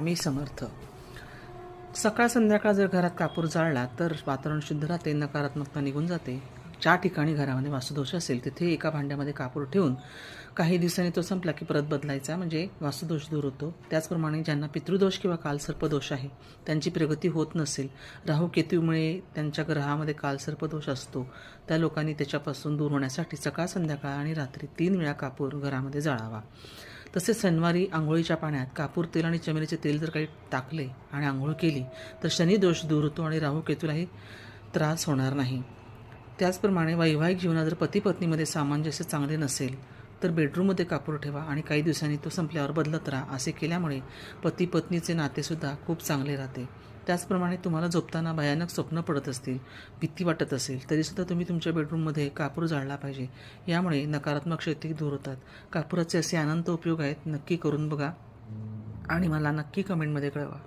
मी समर्थ. सकाळ संध्याकाळ जर घरात कापूर जाळला तर वातावरण शुद्ध राहते, नकारात्मकता निघून जाते. ज्या ठिकाणी घरामध्ये वास्तुदोष असेल तिथे एका भांड्यामध्ये कापूर ठेवून काही दिवसांनी तो संपला की परत बदलायचा, म्हणजे वास्तुदोष दूर होतो. त्याचप्रमाणे ज्यांना पितृदोष किंवा कालसर्पदोष आहे, त्यांची प्रगती होत नसेल, राहू केतूमुळे त्यांच्या ग्रहामध्ये कालसर्पदोष असतो, त्या लोकांनी त्याच्यापासून दूर होण्यासाठी सकाळ संध्याकाळ आणि रात्री 3 वेळा कापूर घरामध्ये जाळावा. तसेच शनिवारी आंघोळीच्या पाण्यात कापूर तेल आणि चमेलीचे तेल जर काही टाकले आणि आंघोळ केली तर शनिदोष दूर होतो आणि राहू केतूलाही त्रास होणार नाही. त्याचप्रमाणे वैवाहिक जीवनात जर पती पत्नीमध्ये सामंजस्य चांगले नसेल तर बेडरूममध्ये कापूर ठेवा आणि काही दिवसांनी तो संपल्यावर बदलत राहा. असे केल्यामुळे पती पत्नीचे नातेसुद्धा खूप चांगले राहते. त्याचप्रमाणे तुम्हाला झोपताना भयानक स्वप्न पडत असतील, भीती वाटत असेल, तरीसुद्धा तुम्ही तुमच्या बेडरूममध्ये कापूर जाळला पाहिजे. यामुळे नकारात्मक शक्ती दूर होतात. कापुराचे असे अनंत उपयोग आहेत. नक्की करून बघा आणि मला नक्की कमेंटमध्ये कळवा.